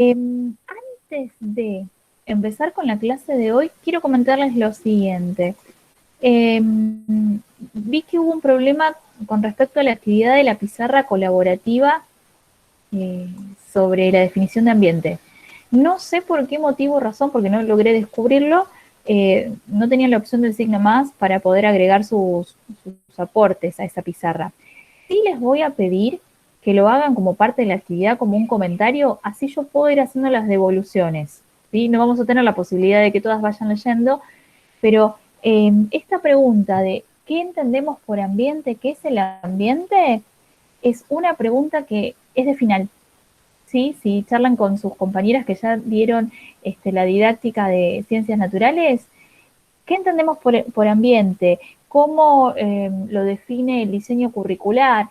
Antes de empezar con la clase de hoy, quiero comentarles lo siguiente. Vi que hubo un problema con respecto a la actividad de la pizarra colaborativa eh, sobre la definición de ambiente. No sé por qué motivo o razón, porque no logré descubrirlo, no tenían la opción del signo más para poder agregar sus aportes a esa pizarra. Sí les voy a pedir que lo hagan como parte de la actividad, como un comentario, así yo puedo ir haciendo las devoluciones. ¿Sí? No vamos a tener la posibilidad de que todas vayan leyendo, pero esta pregunta de ¿qué entendemos por ambiente? ¿Qué es el ambiente? Es una pregunta que es de final. ¿Sí? Si charlan con sus compañeras que ya dieron la didáctica de ciencias naturales, ¿qué entendemos por ambiente? ¿Cómo lo define el diseño curricular?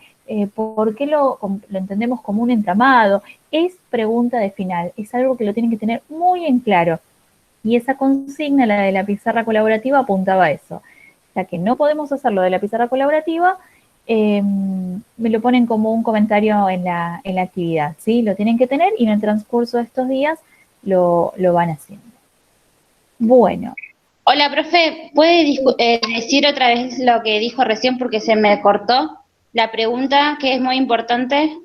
¿Por qué lo entendemos como un entramado? Es pregunta de final, es algo que lo tienen que tener muy en claro. Y esa consigna, la de la pizarra colaborativa, apuntaba a eso. Ya que no podemos hacerlo de la pizarra colaborativa, me lo ponen como un comentario en la actividad, ¿sí? Lo tienen que tener y en el transcurso de estos días lo van haciendo. Bueno, Hola, profe, ¿puede decir otra vez lo que dijo recién porque se me cortó? La pregunta, que es muy importante.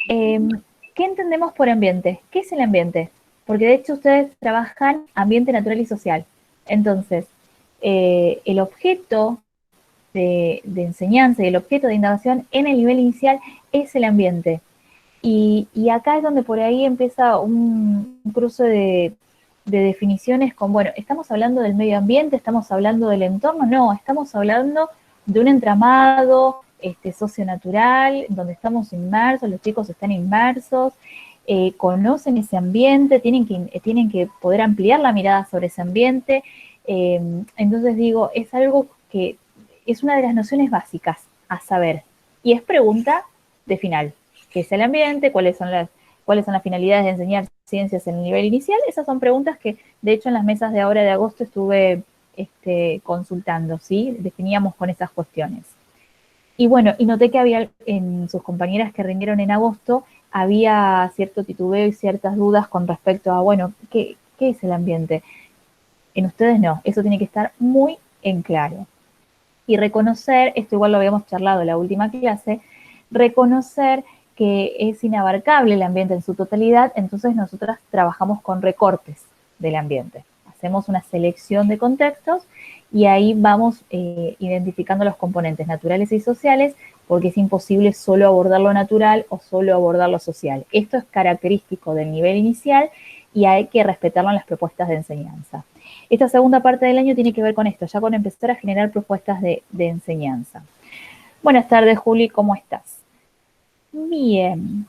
¿qué entendemos por ambiente? ¿Qué es el ambiente? Porque de hecho ustedes trabajan ambiente natural y social. Entonces, el objeto de enseñanza y el objeto de indagación en el nivel inicial es el ambiente. Y acá es donde por ahí empieza un cruce de definiciones con, bueno, ¿estamos hablando del medio ambiente? ¿Estamos hablando del entorno? No, estamos hablando de un entramado socionatural donde estamos inmersos, los chicos están inmersos, conocen ese ambiente, tienen que poder ampliar la mirada sobre ese ambiente. Entonces digo, es algo que es una de las nociones básicas a saber. Y es pregunta de final. ¿Qué es el ambiente? ¿Cuáles son las finalidades de enseñar ciencias en el nivel inicial? Esas son preguntas que, de hecho, en las mesas de ahora de agosto estuve consultando, ¿sí? Definíamos con esas cuestiones. Y bueno, y noté que había en sus compañeras que rindieron en agosto, había cierto titubeo y ciertas dudas con respecto a, bueno, ¿qué es el ambiente? En ustedes no, eso tiene que estar muy en claro. Y reconocer, esto igual lo habíamos charlado en la última clase, reconocer que es inabarcable el ambiente en su totalidad, entonces nosotras trabajamos con recortes del ambiente. Hacemos una selección de contextos y ahí vamos identificando los componentes naturales y sociales, porque es imposible solo abordar lo natural o solo abordar lo social. Esto es característico del nivel inicial y hay que respetarlo en las propuestas de enseñanza. Esta segunda parte del año tiene que ver con esto, ya con empezar a generar propuestas de enseñanza. Buenas tardes, Juli, ¿cómo estás? Bien.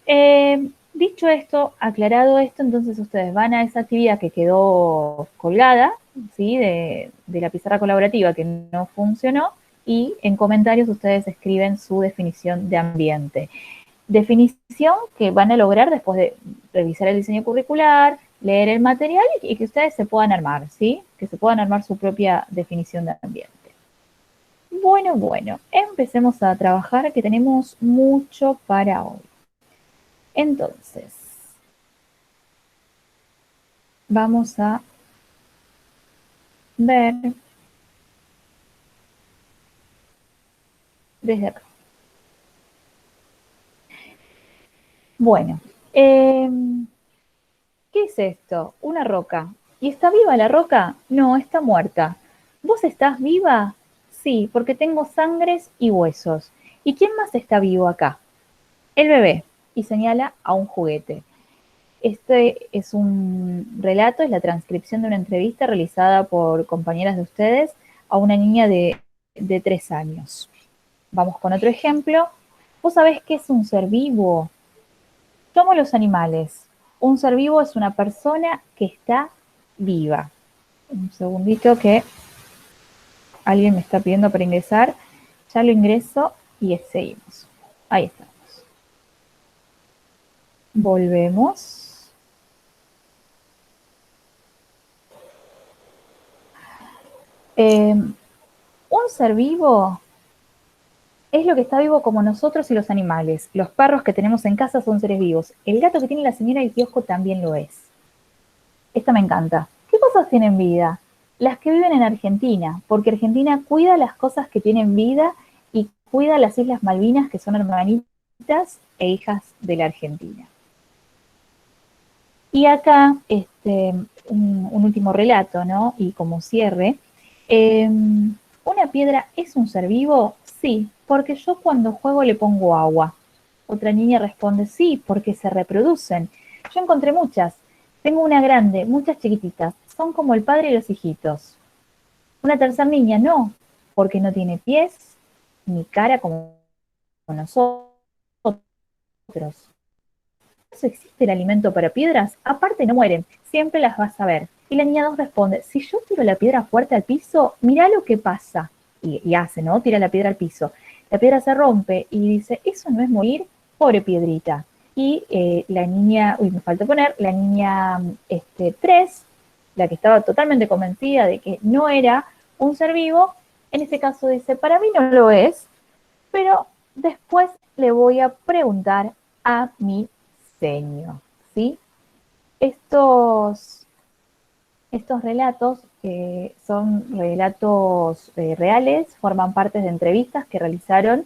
Dicho esto, aclarado esto, entonces ustedes van a esa actividad que quedó colgada, ¿sí? De la pizarra colaborativa que no funcionó, y en comentarios ustedes escriben su definición de ambiente. Definición que van a lograr después de revisar el diseño curricular, leer el material y que ustedes se puedan armar, ¿sí? Que se puedan armar su propia definición de ambiente. Bueno, empecemos a trabajar que tenemos mucho para hoy. Entonces, vamos a ver desde acá. Bueno, ¿qué es esto? Una roca. ¿Y está viva la roca? No, está muerta. ¿Vos estás viva? Sí, porque tengo sangres y huesos. ¿Y quién más está vivo acá? El bebé. Y señala a un juguete. Este es un relato, es la transcripción de una entrevista realizada por compañeras de ustedes a una niña de 3 años. Vamos con otro ejemplo. ¿Vos sabés qué es un ser vivo? Somos los animales. Un ser vivo es una persona que está viva. Un segundito que alguien me está pidiendo para ingresar. Ya lo ingreso y seguimos. Ahí estamos. Volvemos. Un ser vivo Es lo que está vivo como nosotros y los animales. Los perros que tenemos en casa son seres vivos. El gato que tiene la señora del kiosco también lo es. Esta me encanta. ¿Qué cosas tienen vida? Las que viven en Argentina, porque Argentina cuida las cosas que tienen vida y cuida las Islas Malvinas, que son hermanitas e hijas de la Argentina. Y acá, un último relato, ¿no? Y como cierre, ¿una piedra es un ser vivo? Sí, porque yo cuando juego le pongo agua. Otra niña responde, sí, porque se reproducen. Yo encontré muchas. Tengo una grande, muchas chiquititas. Son como el padre y los hijitos. Una tercera niña, no, porque no tiene pies ni cara como nosotros. ¿Existe el alimento para piedras? Aparte no mueren, siempre las vas a ver. Y la niña 2 responde, si yo tiro la piedra fuerte al piso, mirá lo que pasa. Y hace, ¿no? Tira la piedra al piso. La piedra se rompe y dice, eso no es morir, pobre piedrita. Y la niña, me faltó poner, la niña 3, la que estaba totalmente convencida de que no era un ser vivo, en este caso dice, para mí no lo es, pero después le voy a preguntar a mi seño, ¿sí? Estos, estos relatos son relatos reales, forman parte de entrevistas que realizaron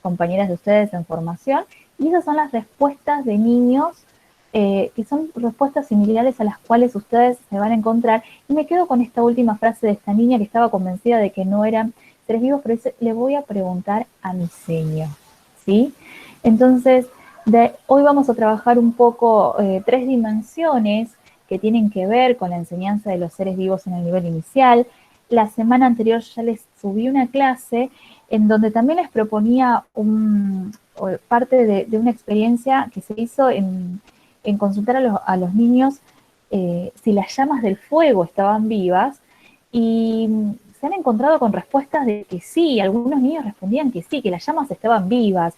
compañeras de ustedes en formación, y esas son las respuestas de niños, que son respuestas similares a las cuales ustedes se van a encontrar. Y me quedo con esta última frase de esta niña que estaba convencida de que no eran seres vivos, pero dice, le voy a preguntar a mi seño, ¿sí? Entonces, hoy vamos a trabajar un poco 3 dimensiones que tienen que ver con la enseñanza de los seres vivos en el nivel inicial. La semana anterior ya les subí una clase en donde también les proponía parte de una experiencia que se hizo en consultar a los niños si las llamas del fuego estaban vivas, y se han encontrado con respuestas de que sí, algunos niños respondían que sí, que las llamas estaban vivas.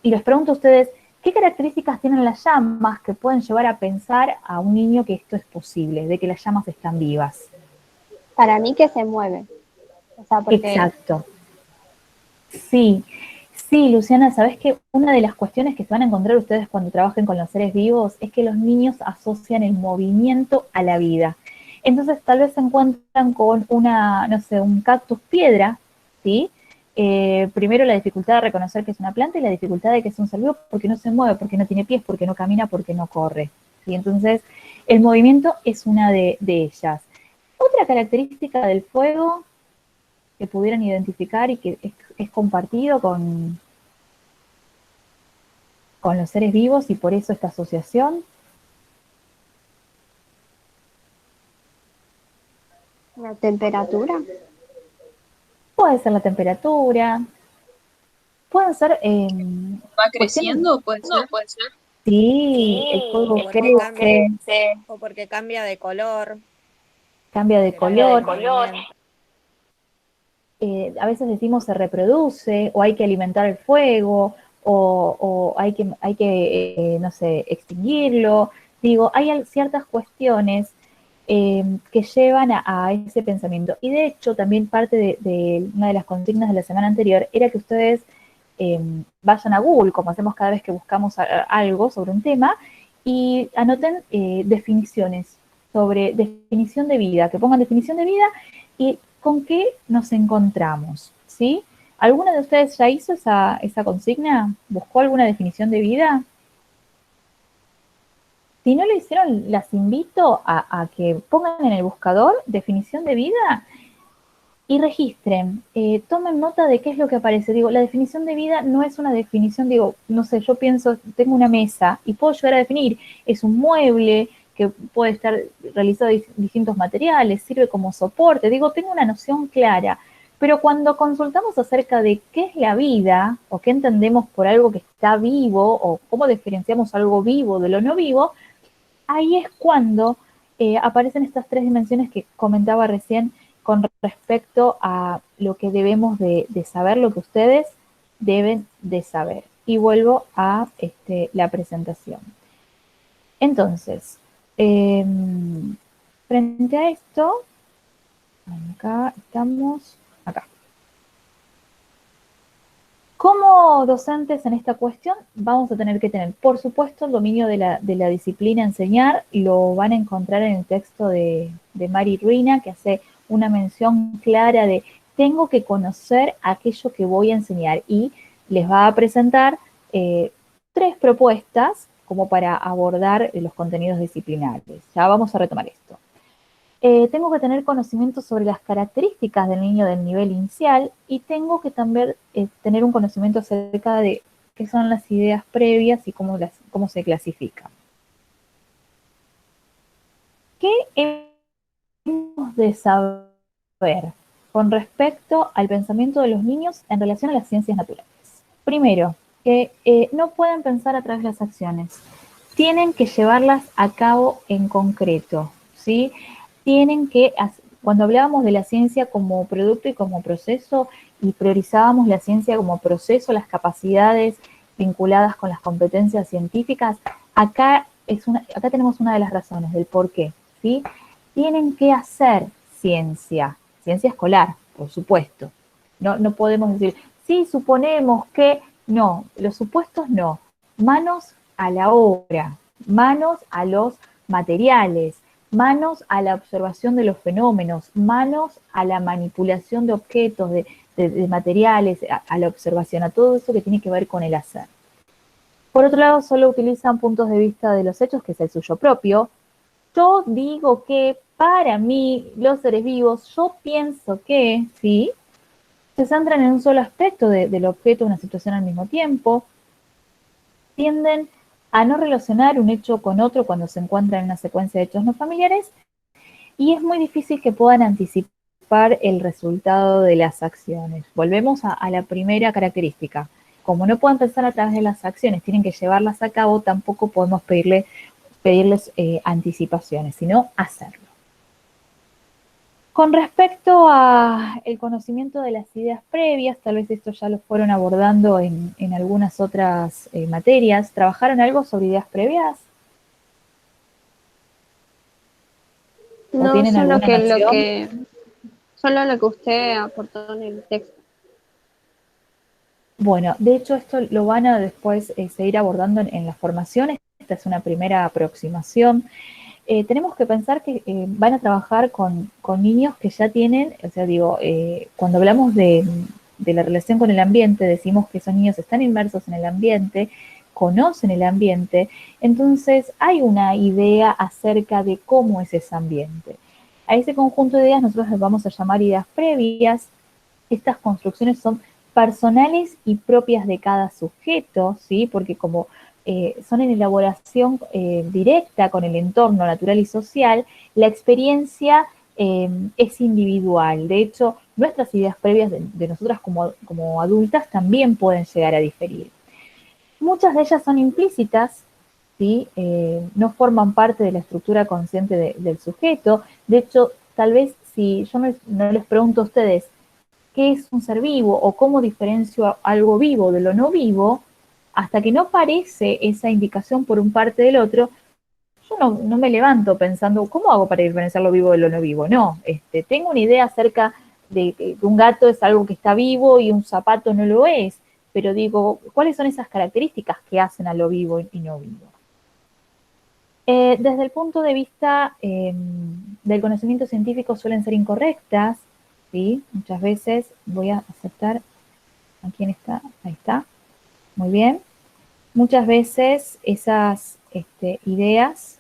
Y les pregunto a ustedes, ¿qué características tienen las llamas que pueden llevar a pensar a un niño que esto es posible, de que las llamas están vivas? Para mí que se mueve. O sea, porque Exacto. Sí, sí, Luciana, ¿sabes qué? Una de las cuestiones que se van a encontrar ustedes cuando trabajen con los seres vivos es que los niños asocian el movimiento a la vida. Entonces, tal vez se encuentran con una, no sé, un cactus piedra, ¿sí? Primero la dificultad de reconocer que es una planta y la dificultad de que es un ser vivo porque no se mueve, porque no tiene pies, porque no camina, porque no corre. ¿Sí? Entonces, el movimiento es una de ellas. Otra característica del fuego que pudieran identificar y que es compartido con los seres vivos y por eso esta asociación. la temperatura, Puede ser la temperatura, pueden ser ¿Va cuestiones. creciendo? ¿Puede ser? Sí, el fuego porque cambia, crece, o porque cambia de color, cambia de color. movimiento. A veces decimos se reproduce, o hay que alimentar el fuego, o hay que no sé, extinguirlo. Digo, hay ciertas cuestiones que llevan a ese pensamiento. Y de hecho, también parte de una de las consignas de la semana anterior era que ustedes vayan a Google, como hacemos cada vez que buscamos algo sobre un tema, y anoten definiciones sobre definición de vida, que pongan definición de vida y con qué nos encontramos, ¿sí? ¿Alguna de ustedes ya hizo esa consigna? ¿Buscó alguna definición de vida? Si no lo hicieron, las invito a que pongan en el buscador definición de vida y registren, tomen nota de qué es lo que aparece. Digo, la definición de vida no es una definición, digo, no sé, yo pienso, tengo una mesa y puedo llegar a definir, es un mueble que puede estar realizado de distintos materiales, sirve como soporte, digo, tengo una noción clara, pero cuando consultamos acerca de qué es la vida o qué entendemos por algo que está vivo o cómo diferenciamos algo vivo de lo no vivo, ahí es cuando aparecen estas 3 dimensiones que comentaba recién con respecto a lo que debemos de saber, lo que ustedes deben de saber. Y vuelvo a la presentación. Entonces, frente a esto, acá estamos, acá. Como docentes en esta cuestión vamos a tener que tener, por supuesto, el dominio de la disciplina enseñar. Lo van a encontrar en el texto de Mari Ruina, que hace una mención clara de tengo que conocer aquello que voy a enseñar, y les va a presentar 3 propuestas como para abordar los contenidos disciplinares. Ya vamos a retomar esto. Tengo que tener conocimiento sobre las características del niño del nivel inicial, y tengo que también tener un conocimiento acerca de qué son las ideas previas y cómo se clasifican. ¿Qué hemos de saber con respecto al pensamiento de los niños en relación a las ciencias naturales? Primero, que no pueden pensar a través de las acciones, tienen que llevarlas a cabo en concreto, ¿sí? Tienen que, cuando hablábamos de la ciencia como producto y como proceso, y priorizábamos la ciencia como proceso, las capacidades vinculadas con las competencias científicas, acá tenemos una de las razones del por qué, ¿sí? Tienen que hacer ciencia escolar, por supuesto. No podemos decir, sí, suponemos que, no, los supuestos no. Manos a la obra, manos a los materiales, manos a la observación de los fenómenos, manos a la manipulación de objetos, de materiales, a la observación, a todo eso que tiene que ver con el hacer. Por otro lado, solo utilizan puntos de vista de los hechos, que es el suyo propio. Yo digo que para mí, los seres vivos, yo pienso que, ¿sí? Se centran en un solo aspecto del objeto, una situación al mismo tiempo. Tienden a no relacionar un hecho con otro cuando se encuentran en una secuencia de hechos no familiares, y es muy difícil que puedan anticipar el resultado de las acciones. Volvemos a la primera característica. Como no pueden pensar a través de las acciones, tienen que llevarlas a cabo, tampoco podemos pedirles anticipaciones, sino hacerlo. Con respecto a el conocimiento de las ideas previas, tal vez esto ya lo fueron abordando en algunas otras materias. ¿Trabajaron algo sobre ideas previas? No, tienen solo alguna solo lo que usted aportó en el texto. Bueno, de hecho esto lo van a después seguir abordando en las formaciones. Esta es una primera aproximación. Tenemos que pensar que van a trabajar con niños que ya tienen, o sea, digo, cuando hablamos de la relación con el ambiente, decimos que esos niños están inmersos en el ambiente, conocen el ambiente, entonces hay una idea acerca de cómo es ese ambiente. A ese conjunto de ideas nosotros les vamos a llamar ideas previas. Estas construcciones son personales y propias de cada sujeto, ¿sí? Porque como son en elaboración directa con el entorno natural y social, la experiencia es individual. De hecho, nuestras ideas previas de nosotras como adultas también pueden llegar a diferir. Muchas de ellas son implícitas, ¿sí? No forman parte de la estructura consciente del sujeto. De hecho, tal vez si yo no les pregunto a ustedes qué es un ser vivo o cómo diferencio algo vivo de lo no vivo, hasta que no aparece esa indicación por un parte del otro, yo no me levanto pensando, ¿cómo hago para diferenciar lo vivo de lo no vivo? No, tengo una idea acerca de que un gato es algo que está vivo y un zapato no lo es, pero digo, ¿cuáles son esas características que hacen a lo vivo y no vivo? Desde el punto de vista del conocimiento científico suelen ser incorrectas, ¿sí? Muchas veces voy a aceptar, ¿a quién está? Ahí está, muy bien. Muchas veces esas ideas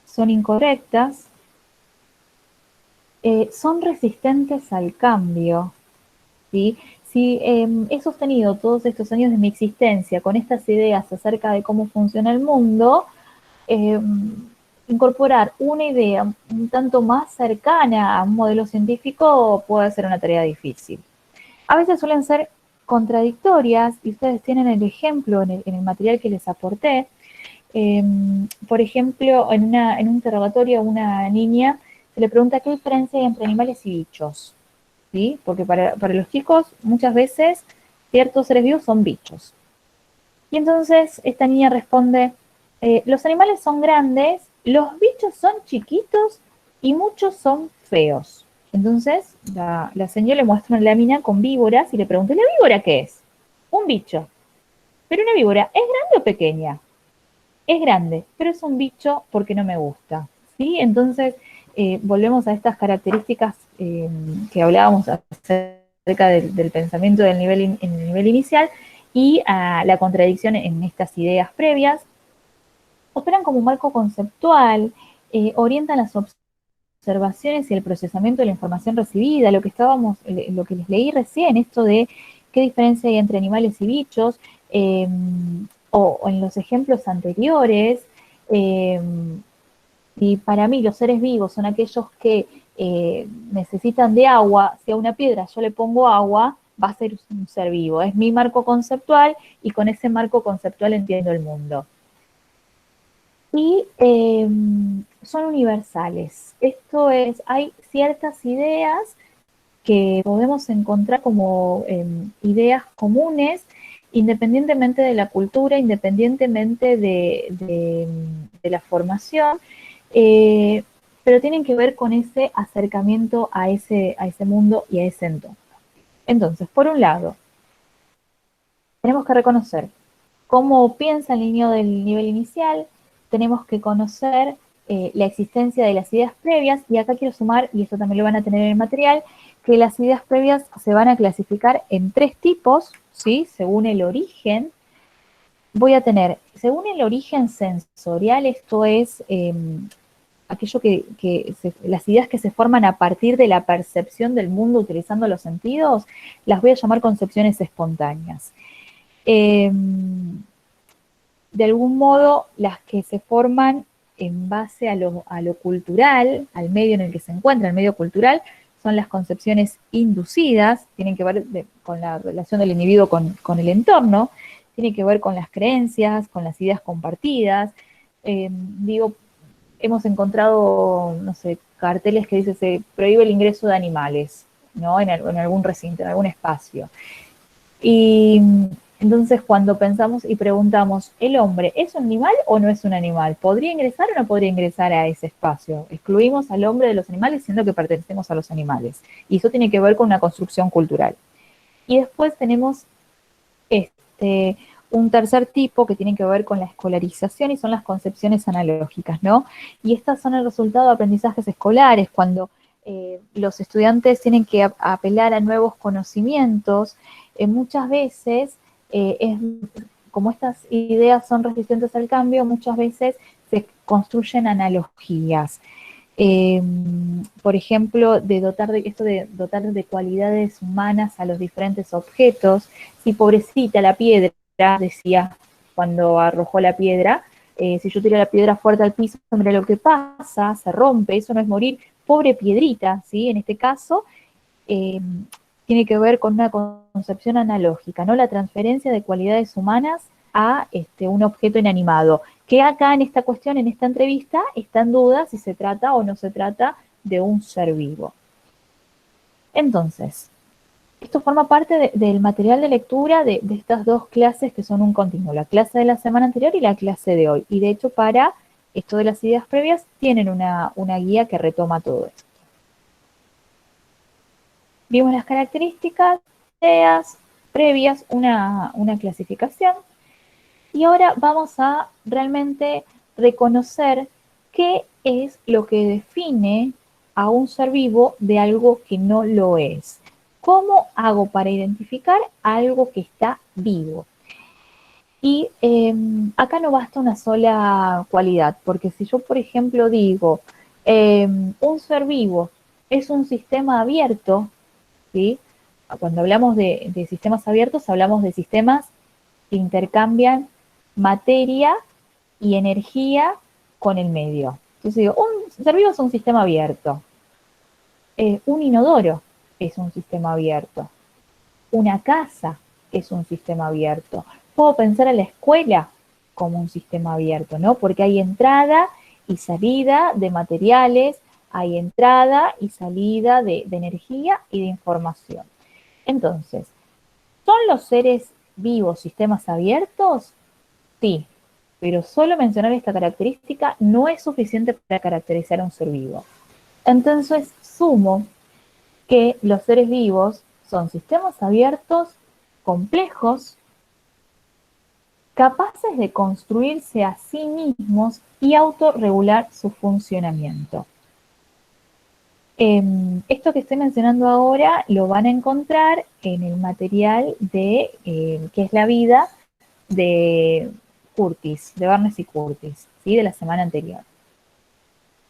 son incorrectas, son resistentes al cambio, ¿sí? Si he sostenido todos estos años de mi existencia con estas ideas acerca de cómo funciona el mundo, incorporar una idea un tanto más cercana a un modelo científico puede ser una tarea difícil. A veces suelen ser contradictorias, y ustedes tienen el ejemplo en el material que les aporté. Por ejemplo, en un interrogatorio a una niña se le pregunta qué diferencia hay entre animales y bichos, ¿sí? Porque para los chicos muchas veces ciertos seres vivos son bichos. Y entonces esta niña responde, los animales son grandes, los bichos son chiquitos y muchos son feos, Entonces, la señora le muestra una lámina con víboras y le pregunta, ¿la víbora qué es? Un bicho. Pero una víbora, ¿es grande o pequeña? Es grande, pero es un bicho porque no me gusta, ¿sí? Entonces, volvemos a estas características que hablábamos acerca del pensamiento en el nivel inicial y a la contradicción en estas ideas previas. Operan como un marco conceptual, orientan las observaciones y el procesamiento de la información recibida, lo que les leí recién, esto de qué diferencia hay entre animales y bichos, o en los ejemplos anteriores, y para mí los seres vivos son aquellos que necesitan de agua, si a una piedra yo le pongo agua, va a ser un ser vivo. Es mi marco conceptual y con ese marco conceptual entiendo el mundo. Y son universales. Esto es, hay ciertas ideas que podemos encontrar como ideas comunes, independientemente de la cultura, independientemente de la formación, pero tienen que ver con ese acercamiento a ese mundo y a ese entorno. Entonces, por un lado, tenemos que reconocer cómo piensa el niño del nivel inicial, tenemos que conocer la existencia de las ideas previas, y acá quiero sumar, y esto también lo van a tener en el material, que las ideas previas se van a clasificar en 3 tipos, ¿sí? Según el origen. Voy a tener, según el origen sensorial, esto es aquello las ideas que se forman a partir de la percepción del mundo utilizando los sentidos, las voy a llamar concepciones espontáneas. De algún modo, las que se forman en base a lo cultural, al medio en el que se encuentra, el medio cultural, son las concepciones inducidas, tienen que ver con la relación del individuo con el entorno, tiene que ver con las creencias, con las ideas compartidas. Hemos encontrado, no sé, carteles que dicen se prohíbe el ingreso de animales, ¿no? En algún recinto, en algún espacio. Y entonces cuando pensamos y preguntamos, ¿el hombre es un animal o no es un animal? ¿Podría ingresar o no podría ingresar a ese espacio? Excluimos al hombre de los animales siendo que pertenecemos a los animales. Y eso tiene que ver con una construcción cultural. Y después tenemos un tercer tipo que tiene que ver con la escolarización y son las concepciones analógicas, ¿no? Y estas son el resultado de aprendizajes escolares, cuando los estudiantes tienen que apelar a nuevos conocimientos. Muchas veces, como estas ideas son resistentes al cambio, muchas veces se construyen analogías. Por ejemplo, de dotar de cualidades humanas a los diferentes objetos. Si pobrecita la piedra, decía cuando arrojó la piedra, si yo tiro la piedra fuerte al piso, mira lo que pasa, se rompe, eso no es morir, pobre piedrita, ¿sí? En este caso, tiene que ver con una concepción analógica, ¿no? La transferencia de cualidades humanas a un objeto inanimado, que acá en esta cuestión, en esta entrevista, está en duda si se trata o no se trata de un ser vivo. Entonces, esto forma parte del material de lectura de estas 2 clases que son un continuo, la clase de la semana anterior y la clase de hoy. Y de hecho, para esto de las ideas previas, tienen una guía que retoma todo esto. Vimos las características, ideas previas, una clasificación. Y ahora vamos a realmente reconocer qué es lo que define a un ser vivo de algo que no lo es. ¿Cómo hago para identificar algo que está vivo? Y acá no basta una sola cualidad, porque si yo, por ejemplo, digo, un ser vivo es un sistema abierto, ¿sí? Cuando hablamos de sistemas abiertos, hablamos de sistemas que intercambian materia y energía con el medio. Entonces digo, un ser vivo es un sistema abierto. Un inodoro es un sistema abierto. Una casa es un sistema abierto. Puedo pensar a la escuela como un sistema abierto, ¿no? Porque hay entrada y salida de materiales, hay entrada y salida de energía y de información. Entonces, ¿son los seres vivos sistemas abiertos? Sí, pero solo mencionar esta característica no es suficiente para caracterizar a un ser vivo. Entonces, sumo que los seres vivos son sistemas abiertos, complejos, capaces de construirse a sí mismos y autorregular su funcionamiento. Esto que estoy mencionando ahora lo van a encontrar en el material de ¿Qué es la vida? De Curtis, de Barnes y Curtis, ¿sí? De la semana anterior.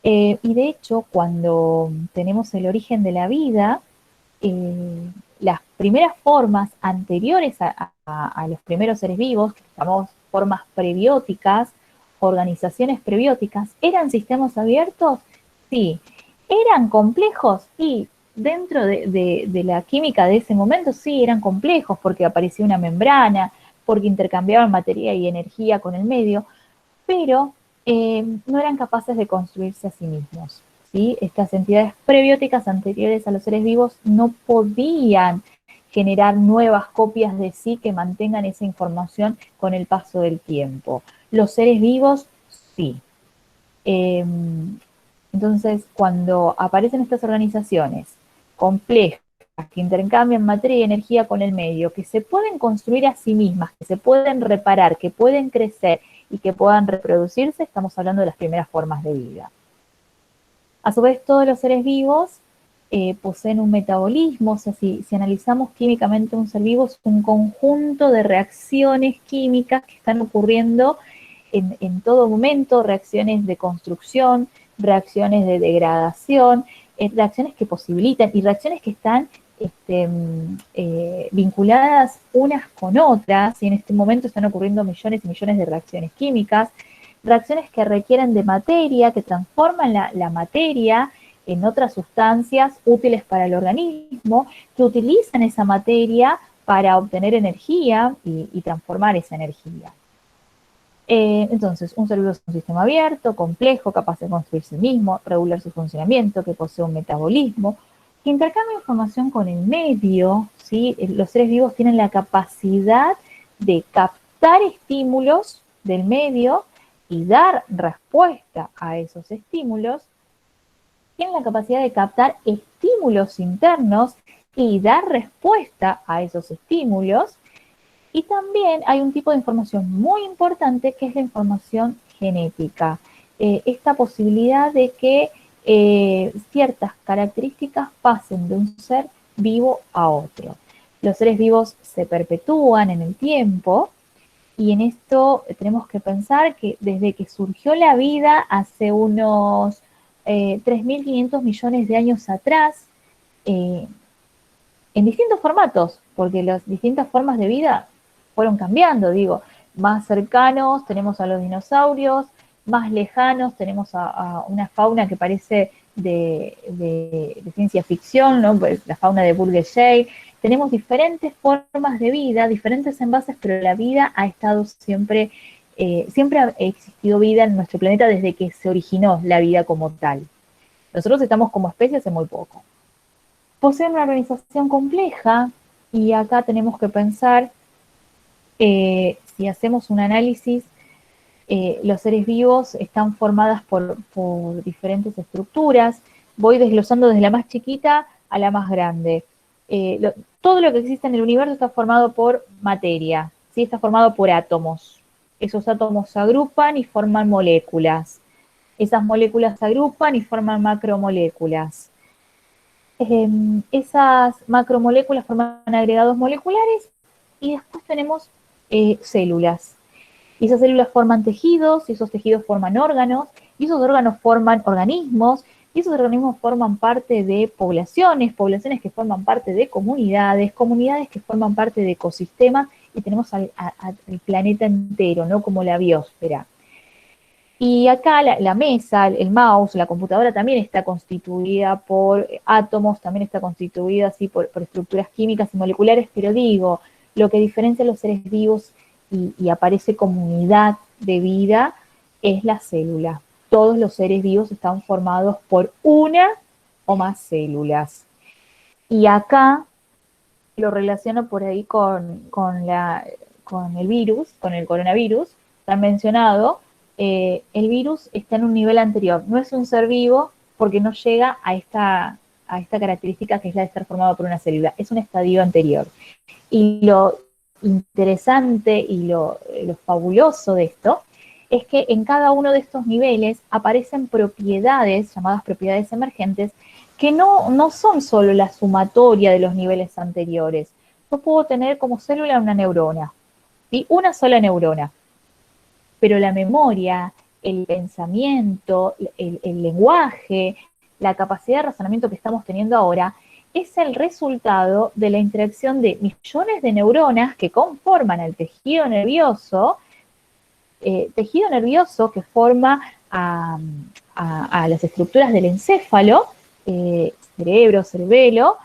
Y de hecho, cuando tenemos el origen de la vida, las primeras formas anteriores a los primeros seres vivos, que llamamos formas prebióticas, organizaciones prebióticas, ¿eran sistemas abiertos? Sí. ¿Eran complejos? Y dentro de la química de ese momento sí eran complejos, porque aparecía una membrana, porque intercambiaban materia y energía con el medio, pero no eran capaces de construirse a sí mismos. ¿Sí? Estas entidades prebióticas anteriores a los seres vivos no podían generar nuevas copias de sí que mantengan esa información con el paso del tiempo. Los seres vivos sí. Entonces, cuando aparecen estas organizaciones complejas, que intercambian materia y energía con el medio, que se pueden construir a sí mismas, que se pueden reparar, que pueden crecer y que puedan reproducirse, estamos hablando de las primeras formas de vida. A su vez, todos los seres vivos poseen un metabolismo, o sea, si analizamos químicamente un ser vivo, es un conjunto de reacciones químicas que están ocurriendo en todo momento, reacciones de construcción, reacciones de degradación, reacciones que posibilitan y reacciones que están vinculadas unas con otras, y en este momento están ocurriendo millones y millones de reacciones químicas, reacciones que requieren de materia, que transforman la materia en otras sustancias útiles para el organismo, que utilizan esa materia para obtener energía y transformar esa energía. Entonces, un ser vivo es un sistema abierto, complejo, capaz de construirse mismo, regular su funcionamiento, que posee un metabolismo, que intercambia información con el medio, ¿sí? Los seres vivos tienen la capacidad de captar estímulos del medio y dar respuesta a esos estímulos, tienen la capacidad de captar estímulos internos y dar respuesta a esos estímulos. Y también hay un tipo de información muy importante que es la información genética. Esta posibilidad de que ciertas características pasen de un ser vivo a otro. Los seres vivos se perpetúan en el tiempo y en esto tenemos que pensar que desde que surgió la vida hace unos 3.500 millones de años atrás, en distintos formatos, porque las distintas formas de vida fueron cambiando, digo, más cercanos tenemos a los dinosaurios, más lejanos tenemos a una fauna que parece de ciencia ficción, ¿no? Pues la fauna de Burgess-Shale. Tenemos diferentes formas de vida, diferentes envases, pero la vida ha estado siempre, siempre ha existido vida en nuestro planeta desde que se originó la vida como tal. Nosotros estamos como especie hace muy poco. Poseen una organización compleja y acá tenemos que pensar, si hacemos un análisis, los seres vivos están formadas por diferentes estructuras. Voy desglosando desde la más chiquita a la más grande. Todo lo que existe en el universo está formado por materia, ¿sí? Está formado por átomos. Esos átomos se agrupan y forman moléculas. Esas moléculas se agrupan y forman macromoléculas. Esas macromoléculas forman agregados moleculares y después tenemos células. Y esas células forman tejidos, y esos tejidos forman órganos, y esos órganos forman organismos, y esos organismos forman parte de poblaciones, poblaciones que forman parte de comunidades, comunidades que forman parte de ecosistemas, y tenemos al planeta entero, ¿no? Como la biosfera. Y acá la mesa, el mouse, la computadora también está constituida por átomos, también está constituida así por estructuras químicas y moleculares, pero digo, lo que diferencia a los seres vivos y aparece como unidad de vida es la célula. Todos los seres vivos están formados por una o más células. Y acá lo relaciono por ahí con el virus, con el coronavirus, tan mencionado. El virus está en un nivel anterior, no es un ser vivo porque no llega a esta a esta característica que es la de estar formado por una célula. Es un estadio anterior. Y lo interesante y lo fabuloso de esto es que en cada uno de estos niveles aparecen propiedades, llamadas propiedades emergentes, que no son solo la sumatoria de los niveles anteriores. Yo puedo tener como célula una neurona, ¿sí? Una sola neurona, pero la memoria, el pensamiento, el lenguaje, la capacidad de razonamiento que estamos teniendo ahora, es el resultado de la interacción de millones de neuronas que conforman el tejido nervioso que forma a las estructuras del encéfalo, cerebro, cerebelo,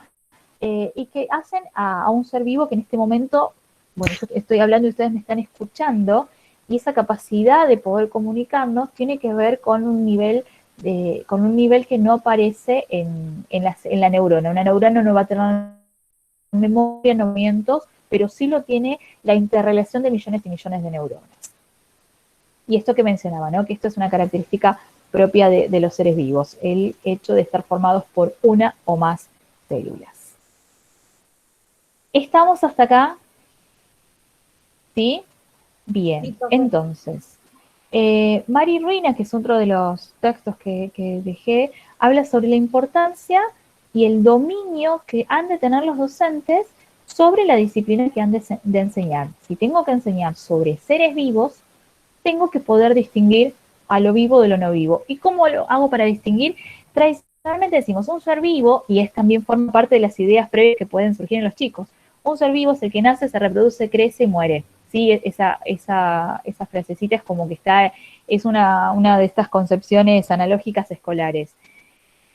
y que hacen a un ser vivo que en este momento, bueno, yo estoy hablando y ustedes me están escuchando, y esa capacidad de poder comunicarnos tiene que ver con un nivel que no aparece en la neurona. Una neurona no va a tener memoria, no movimientos, pero sí lo tiene la interrelación de millones y millones de neuronas. Y esto que mencionaba, ¿no? Que esto es una característica propia de los seres vivos, el hecho de estar formados por una o más células. ¿Estamos hasta acá? ¿Sí? Bien, entonces, Mari Ruina, que es otro de los textos que dejé, habla sobre la importancia y el dominio que han de tener los docentes sobre la disciplina que han de enseñar. Si tengo que enseñar sobre seres vivos, tengo que poder distinguir a lo vivo de lo no vivo. ¿Y cómo lo hago para distinguir? Tradicionalmente decimos un ser vivo, y es también forma parte de las ideas previas que pueden surgir en los chicos. Un ser vivo es el que nace, se reproduce, crece y muere. ¿Sí? Esa frasecita es como que es una de estas concepciones analógicas escolares.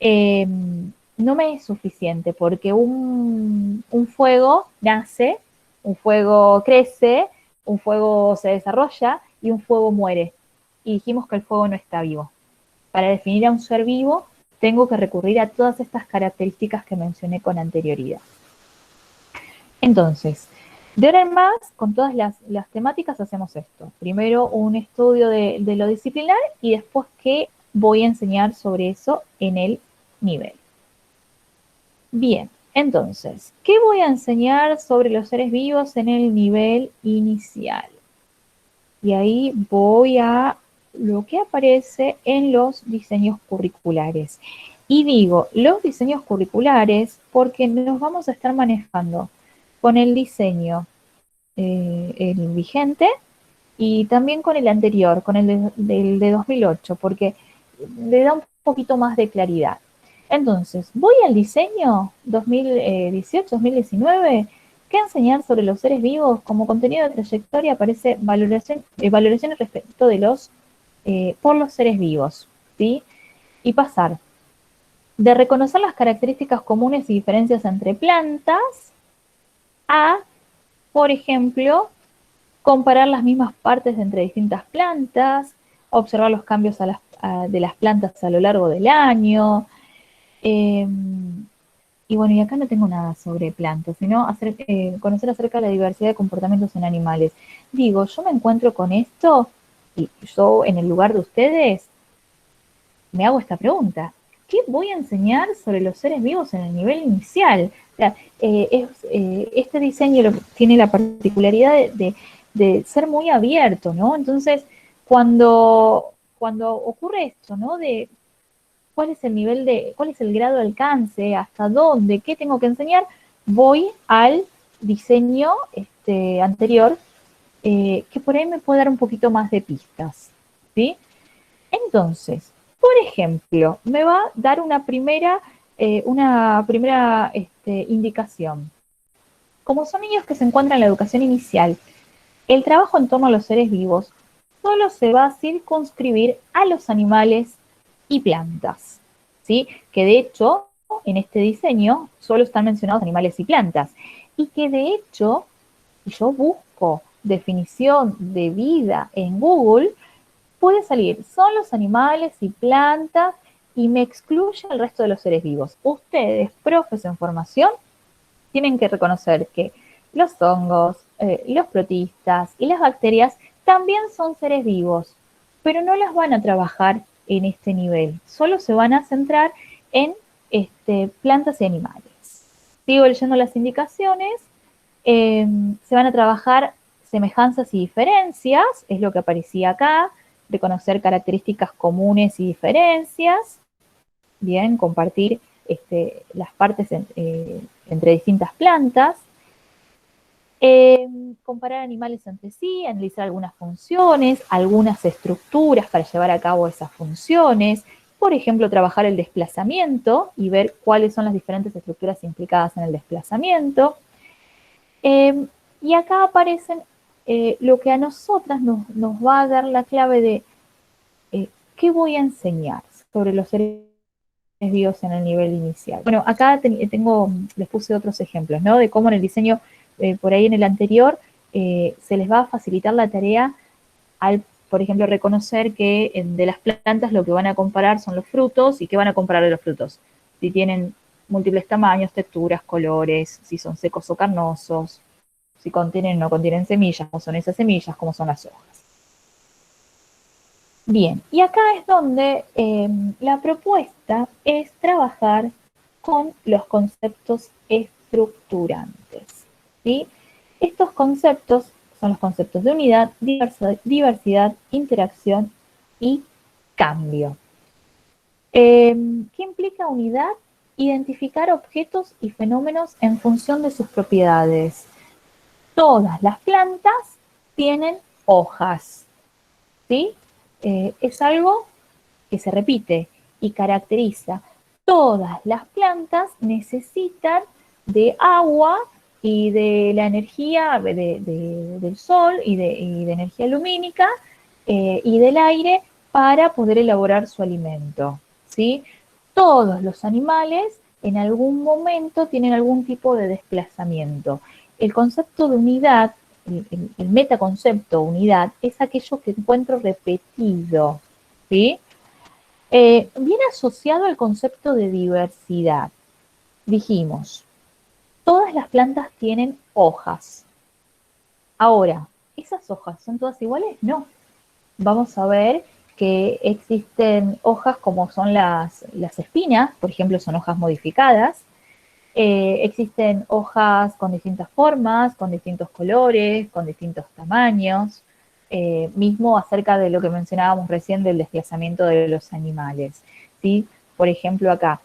No me es suficiente porque un fuego nace, un fuego crece, un fuego se desarrolla y un fuego muere. Y dijimos que el fuego no está vivo. Para definir a un ser vivo, tengo que recurrir a todas estas características que mencioné con anterioridad. Entonces, de ahora en más, con todas las temáticas hacemos esto. Primero un estudio de lo disciplinar y después qué voy a enseñar sobre eso en el nivel. Bien, entonces, ¿qué voy a enseñar sobre los seres vivos en el nivel inicial? Y ahí voy a lo que aparece en los diseños curriculares. Y digo los diseños curriculares porque nos vamos a estar manejando con el diseño el vigente y también con el anterior, con el de 2008, porque le da un poquito más de claridad. Entonces, voy al diseño 2018-2019. ¿Qué enseñar sobre los seres vivos? Como contenido de trayectoria aparece valoraciones respecto de por los seres vivos, ¿sí? Y pasar de reconocer las características comunes y diferencias entre plantas a, por ejemplo, comparar las mismas partes entre distintas plantas, observar los cambios de las plantas a lo largo del año. Y bueno, y acá no tengo nada sobre plantas, sino conocer acerca de la diversidad de comportamientos en animales. Digo, yo me encuentro con esto y yo en el lugar de ustedes me hago esta pregunta. ¿Qué voy a enseñar sobre los seres vivos en el nivel inicial? O sea, este diseño tiene la particularidad de ser muy abierto, ¿no? Entonces, cuando ocurre esto, ¿no? De cuál es el grado de alcance, hasta dónde, qué tengo que enseñar, voy al diseño anterior, que por ahí me puede dar un poquito más de pistas, ¿sí? Entonces, por ejemplo, me va a dar una primera indicación. Como son niños que se encuentran en la educación inicial, el trabajo en torno a los seres vivos solo se va a circunscribir a los animales y plantas, ¿sí? Que de hecho, en este diseño, solo están mencionados animales y plantas. Y que de hecho, si yo busco definición de vida en Google, puede salir, son los animales y plantas y me excluye el resto de los seres vivos. Ustedes, profes en formación, tienen que reconocer que los hongos, los protistas y las bacterias también son seres vivos, pero no las van a trabajar en este nivel. Solo se van a centrar en plantas y animales. Sigo leyendo las indicaciones. Se van a trabajar semejanzas y diferencias, es lo que aparecía acá, reconocer características comunes y diferencias, bien, compartir las partes entre distintas plantas, comparar animales entre sí, analizar algunas funciones, algunas estructuras para llevar a cabo esas funciones, por ejemplo, trabajar el desplazamiento y ver cuáles son las diferentes estructuras implicadas en el desplazamiento. Y acá aparecen lo que a nosotras nos va a dar la clave de qué voy a enseñar sobre los seres vivos en el nivel inicial. Bueno, acá les puse otros ejemplos, ¿no? De cómo en el diseño, por ahí en el anterior, se les va a facilitar la tarea al, por ejemplo, reconocer que de las plantas lo que van a comparar son los frutos. ¿Y qué van a comparar de los frutos? Si tienen múltiples tamaños, texturas, colores, si son secos o carnosos, si contienen o no contienen semillas, cómo son esas semillas, cómo son las hojas. Bien, y acá es donde la propuesta es trabajar con los conceptos estructurantes, ¿sí? Estos conceptos son los conceptos de unidad, diversidad, interacción y cambio. ¿Qué implica unidad? Identificar objetos y fenómenos en función de sus propiedades. Todas las plantas tienen hojas, ¿sí? Es algo que se repite y caracteriza. Todas las plantas necesitan de agua y de la energía del sol y de energía lumínica y del aire para poder elaborar su alimento, ¿sí? Todos los animales en algún momento tienen algún tipo de desplazamiento. El concepto de unidad, el metaconcepto unidad, es aquello que encuentro repetido, ¿sí? Viene asociado al concepto de diversidad. Dijimos, todas las plantas tienen hojas. Ahora, ¿esas hojas son todas iguales? No. Vamos a ver que existen hojas como son las espinas, por ejemplo, son hojas modificadas. Existen hojas con distintas formas, con distintos colores, con distintos tamaños, mismo acerca de lo que mencionábamos recién del desplazamiento de los animales, ¿sí? Por ejemplo, acá,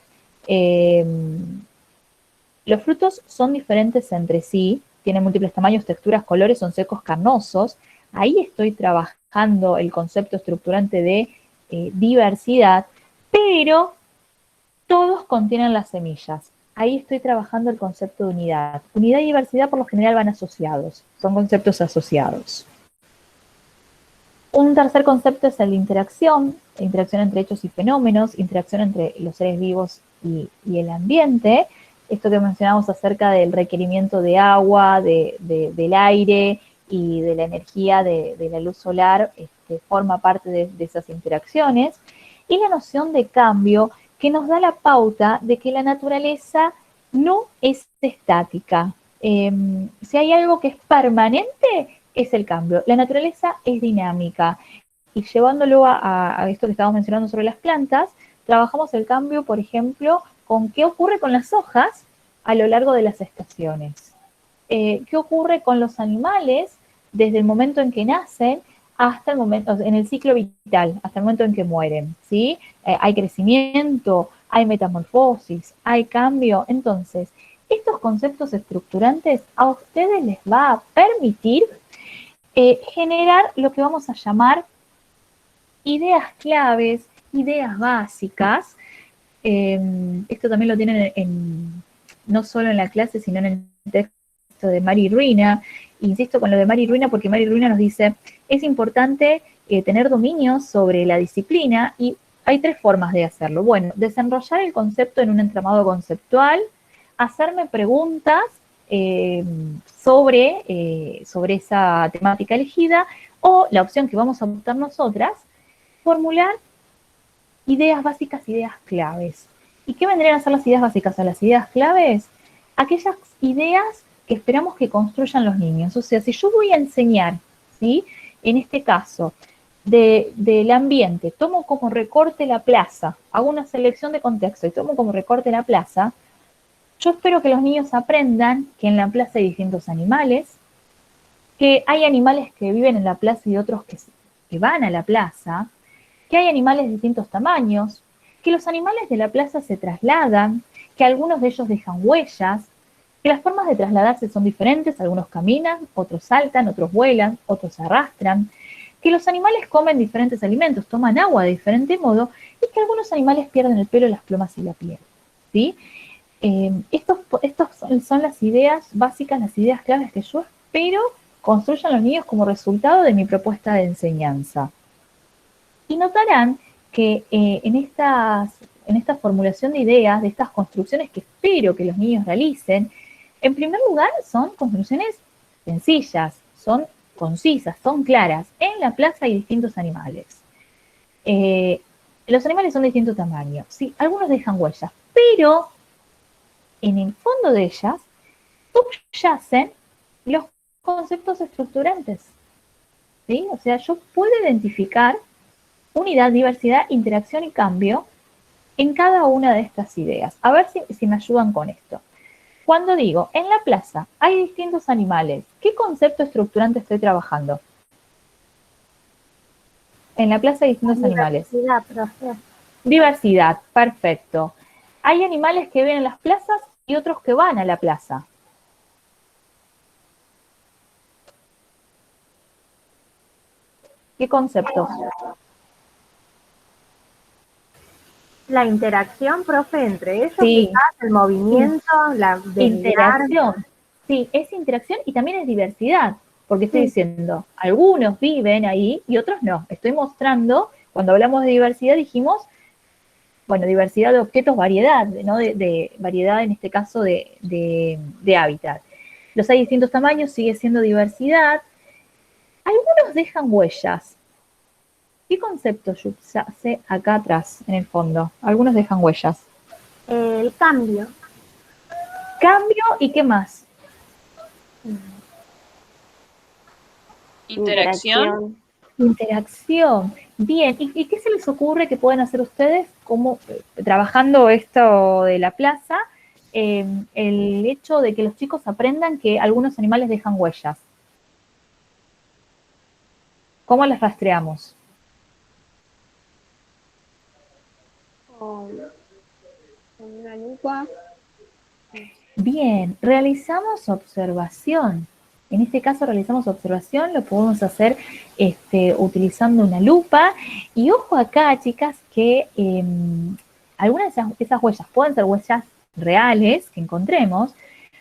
los frutos son diferentes entre sí, tienen múltiples tamaños, texturas, colores, son secos, carnosos. Ahí estoy trabajando el concepto estructurante de diversidad, pero todos contienen las semillas. Ahí estoy trabajando el concepto de unidad. Unidad y diversidad por lo general van asociados, son conceptos asociados. Un tercer concepto es el de interacción entre hechos y fenómenos, interacción entre los seres vivos y el ambiente. Esto que mencionamos acerca del requerimiento de agua, del aire y de la energía de la luz solar, forma parte de esas interacciones. Y la noción de cambio, que nos da la pauta de que la naturaleza no es estática. Si hay algo que es permanente, es el cambio. La naturaleza es dinámica. Y llevándolo a esto que estábamos mencionando sobre las plantas, trabajamos el cambio, por ejemplo, con qué ocurre con las hojas a lo largo de las estaciones. ¿Qué ocurre con los animales desde el momento en que nacen hasta el momento, en el ciclo vital, hasta el momento en que mueren, ¿sí? Hay crecimiento, hay metamorfosis, hay cambio. Entonces, estos conceptos estructurantes a ustedes les va a permitir generar lo que vamos a llamar ideas claves, ideas básicas. Esto también lo tienen no solo en la clase, sino en el texto de Mary Ruina. Insisto con lo de Mary Ruina porque Mary Ruina nos dice, es importante tener dominio sobre la disciplina y hay tres formas de hacerlo. Bueno, desenrollar el concepto en un entramado conceptual, hacerme preguntas sobre esa temática elegida, o la opción que vamos a optar nosotras, formular ideas básicas, ideas claves. ¿Y qué vendrían a ser las ideas básicas o las ideas claves? Aquellas ideas que esperamos que construyan los niños. O sea, si yo voy a enseñar, ¿sí? En este caso, del ambiente, tomo como recorte la plaza, hago una selección de contexto y tomo como recorte la plaza, yo espero que los niños aprendan que en la plaza hay distintos animales, que hay animales que viven en la plaza y otros que van a la plaza, que hay animales de distintos tamaños, que los animales de la plaza se trasladan, que algunos de ellos dejan huellas, que las formas de trasladarse son diferentes, algunos caminan, otros saltan, otros vuelan, otros se arrastran, que los animales comen diferentes alimentos, toman agua de diferente modo, y que algunos animales pierden el pelo, las plumas y la piel. ¿Sí? Estos son las ideas básicas, las ideas claves que yo espero construyan los niños como resultado de mi propuesta de enseñanza. Y notarán que en esta formulación de ideas, de estas construcciones que espero que los niños realicen, en primer lugar son construcciones sencillas, son concisas, son claras. En la plaza hay distintos animales. Los animales son de distinto tamaño. Sí, algunos dejan huellas, pero en el fondo de ellas subyacen los conceptos estructurantes. ¿Sí? O sea, yo puedo identificar unidad, diversidad, interacción y cambio en cada una de estas ideas. A ver si me ayudan con esto. Cuando digo, en la plaza hay distintos animales, ¿qué concepto estructurante estoy trabajando? En la plaza hay distintos animales. Diversidad, profe. Diversidad, perfecto. Hay animales que viven en las plazas y otros que van a la plaza. ¿Qué conceptos? La interacción, profe, entre ellos, Sí. quizás el movimiento, de Interacción. Sí, es interacción y también es diversidad, porque estoy diciendo, algunos viven ahí y otros no. Estoy mostrando, cuando hablamos de diversidad dijimos, bueno, diversidad de objetos, variedad, ¿no? De variedad en este caso de hábitat. Los hay distintos tamaños, sigue siendo diversidad. Algunos dejan huellas. ¿Qué concepto subyace acá atrás, en el fondo? Algunos dejan huellas. El cambio. Cambio y ¿qué más? Interacción. Interacción. Bien, ¿y qué se les ocurre que pueden hacer ustedes como trabajando esto de la plaza? El hecho de que los chicos aprendan que algunos animales dejan huellas. ¿Cómo las rastreamos? Con una lupa. Bien, realizamos observación. En este caso realizamos observación, lo podemos hacer utilizando una lupa. Y ojo acá, chicas, que algunas de esas huellas pueden ser huellas reales que encontremos,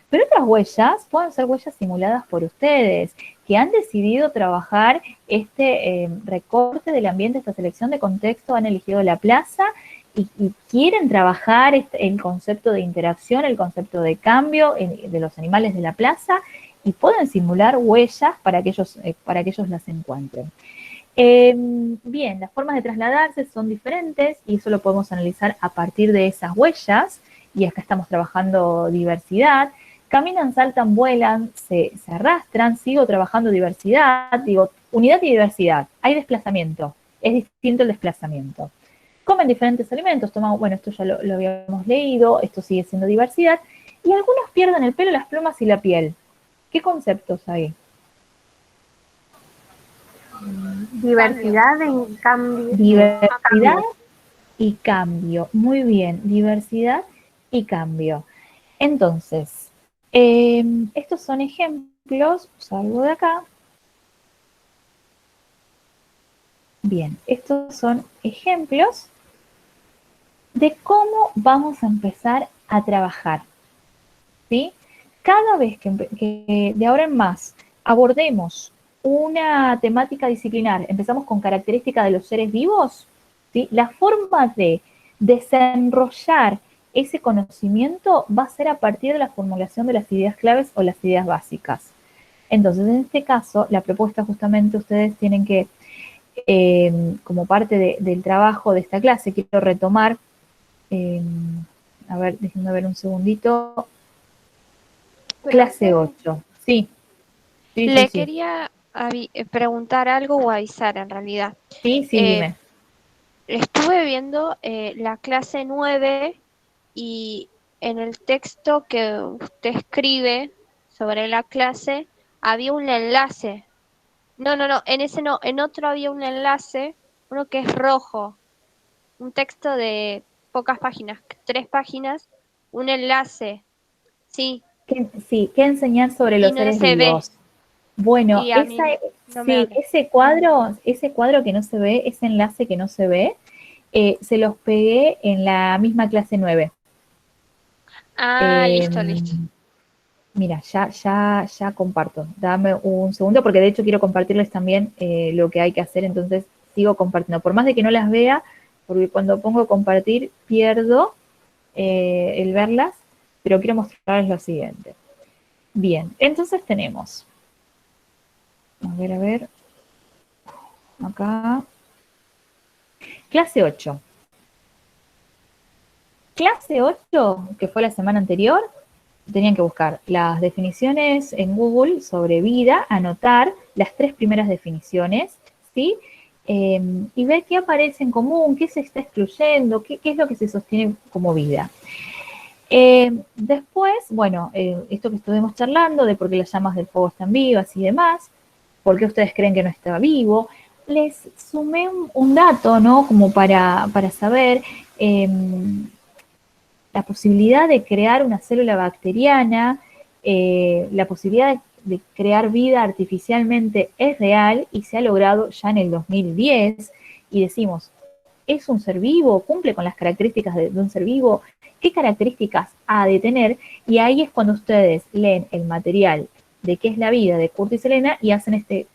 pero otras huellas pueden ser huellas simuladas por ustedes, que han decidido trabajar este recorte del ambiente, esta selección de contexto, han elegido la plaza y quieren trabajar el concepto de interacción, el concepto de cambio de los animales de la plaza y pueden simular huellas para que ellos las encuentren. Bien, las formas de trasladarse son diferentes y eso lo podemos analizar a partir de esas huellas y acá estamos trabajando diversidad. Caminan, saltan, vuelan, se arrastran, sigo trabajando diversidad, digo, unidad y diversidad. Hay desplazamiento, es distinto el desplazamiento. Comen diferentes alimentos, toman, bueno, esto ya lo habíamos leído, esto sigue siendo diversidad, y algunos pierden el pelo, las plumas y la piel. ¿Qué conceptos hay? Diversidad en cambio. Diversidad y cambio. Muy bien, diversidad y cambio. Entonces, estos son ejemplos, salgo de acá. Bien, estos son ejemplos de cómo vamos a empezar a trabajar, ¿sí? Cada vez que de ahora en más abordemos una temática disciplinar, empezamos con características de los seres vivos, ¿sí? La forma de desenrollar ese conocimiento va a ser a partir de la formulación de las ideas claves o las ideas básicas. Entonces, en este caso, la propuesta justamente ustedes tienen que, como parte del trabajo de esta clase, quiero retomar, a ver, déjenme ver un segundito, clase 8, sí. Le quería preguntar algo o avisar en realidad. Sí, sí, Eh, dime. Estuve viendo la clase 9 y en el texto que usted escribe sobre la clase había un enlace. No, en ese no, en otro había un enlace, uno que es rojo, un texto de pocas páginas, 3 páginas, un enlace, sí, Sí, ¿qué enseñar sobre y los no seres se ve, vivos? Bueno, y a mí no me sí, abre. ese cuadro que no se ve, ese enlace que no se ve, se los pegué en la misma clase 9. Ah, Eh, listo. Mira, ya comparto. Dame un segundo, porque de hecho quiero compartirles también lo que hay que hacer, entonces sigo compartiendo. Por más de que no las vea, porque cuando pongo compartir pierdo el verlas, pero quiero mostrarles lo siguiente. Bien, entonces tenemos, a ver, acá, clase 8. Clase 8, que fue la semana anterior, tenían que buscar las definiciones en Google sobre vida, anotar las 3 primeras definiciones, ¿sí? Y ver qué aparece en común, qué se está excluyendo, qué es lo que se sostiene como vida. Después, bueno, esto que estuvimos charlando de por qué las llamas del fuego están vivas y demás, por qué ustedes creen que no está vivo, les sumé un dato, ¿no? Como para saber la posibilidad de crear una célula bacteriana, la posibilidad de crear vida artificialmente es real y se ha logrado ya en el 2010 y decimos, ¿es un ser vivo? ¿Cumple con las características de un ser vivo? ¿Qué características ha de tener? Y ahí es cuando ustedes leen el material de qué es la vida de Kurt y Selena y hacen este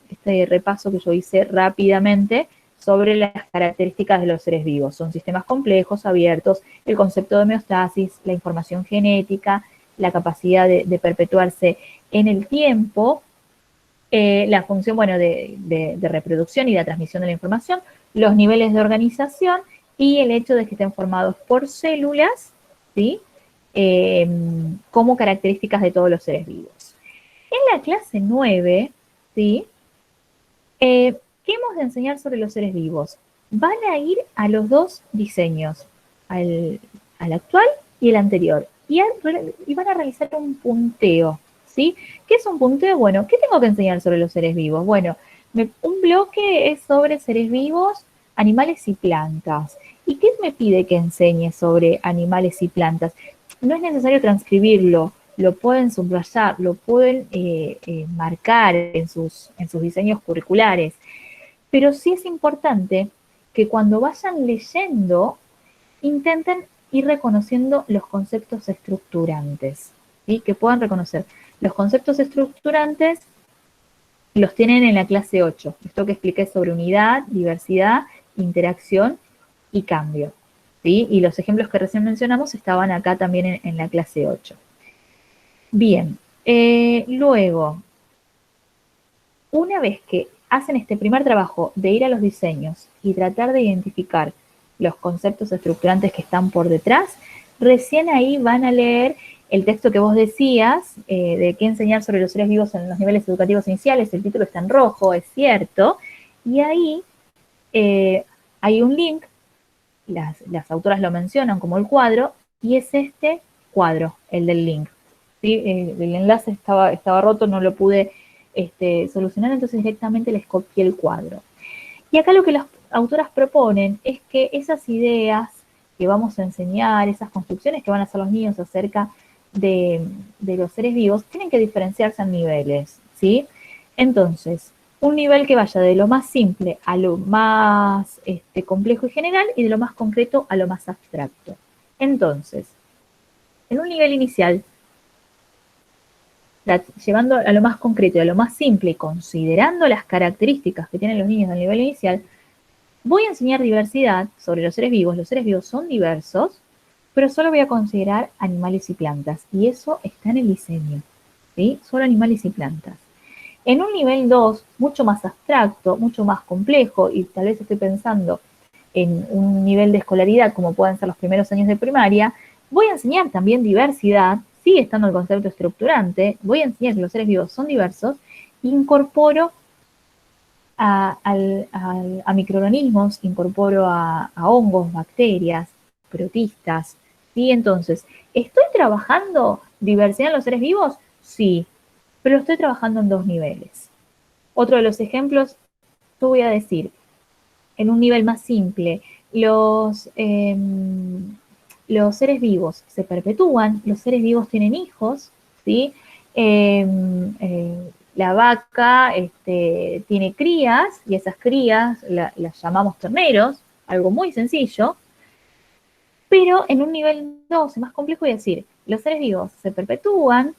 repaso que yo hice rápidamente sobre las características de los seres vivos. Son sistemas complejos, abiertos, el concepto de homeostasis, la información genética, la capacidad de perpetuarse en el tiempo, la función, bueno, de reproducción y de transmisión de la información, los niveles de organización y el hecho de que estén formados por células, ¿sí? Como características de todos los seres vivos. En la clase 9, ¿sí? ¿Qué hemos de enseñar sobre los seres vivos? Van a ir a los 2 diseños, al actual y el anterior, y van a realizar un punteo, ¿sí? ¿Qué es un punteo? Bueno, ¿qué tengo que enseñar sobre los seres vivos? Bueno, un bloque es sobre seres vivos, animales y plantas. ¿Y qué me pide que enseñe sobre animales y plantas? No es necesario transcribirlo, lo pueden subrayar, lo pueden marcar en sus diseños curriculares, pero sí es importante que cuando vayan leyendo intenten ir reconociendo los conceptos estructurantes, ¿sí? Que puedan reconocer. Los conceptos estructurantes los tienen en la clase 8, esto que expliqué sobre unidad, diversidad, interacción y cambio, ¿sí? Y los ejemplos que recién mencionamos estaban acá también en la clase 8. Bien, luego, una vez que hacen este primer trabajo de ir a los diseños y tratar de identificar los conceptos estructurantes que están por detrás, recién ahí van a leer el texto que vos decías, de qué enseñar sobre los seres vivos en los niveles educativos iniciales. El título está en rojo, es cierto, y ahí hay un link, las autoras lo mencionan como el cuadro, y es este cuadro, el del link. ¿Sí? El enlace estaba roto, no lo pude solucionar, entonces directamente les copié el cuadro. Y acá lo que las autoras proponen es que esas ideas que vamos a enseñar, esas construcciones que van a hacer los niños acerca de los seres vivos, tienen que diferenciarse en niveles, ¿sí? Entonces, un nivel que vaya de lo más simple a lo más complejo y general y de lo más concreto a lo más abstracto. Entonces, en un nivel inicial, llevando a lo más concreto y a lo más simple y considerando las características que tienen los niños del nivel inicial, voy a enseñar diversidad sobre los seres vivos. Los seres vivos son diversos, pero solo voy a considerar animales y plantas. Y eso está en el diseño, ¿sí? Solo animales y plantas. En un nivel 2, mucho más abstracto, mucho más complejo, y tal vez estoy pensando en un nivel de escolaridad como pueden ser los primeros años de primaria, voy a enseñar también diversidad, sigue estando el concepto estructurante, voy a enseñar que los seres vivos son diversos, e incorporo a microorganismos, incorporo a hongos, bacterias, protistas, ¿sí? Entonces, ¿estoy trabajando diversidad en los seres vivos? Sí, pero estoy trabajando en 2 niveles. Otro de los ejemplos, yo voy a decir, en un nivel más simple, los seres vivos se perpetúan, los seres vivos tienen hijos, ¿sí? La vaca tiene crías y esas crías las llamamos terneros, algo muy sencillo, pero en un nivel 2 más complejo voy a decir, los seres vivos se perpetúan,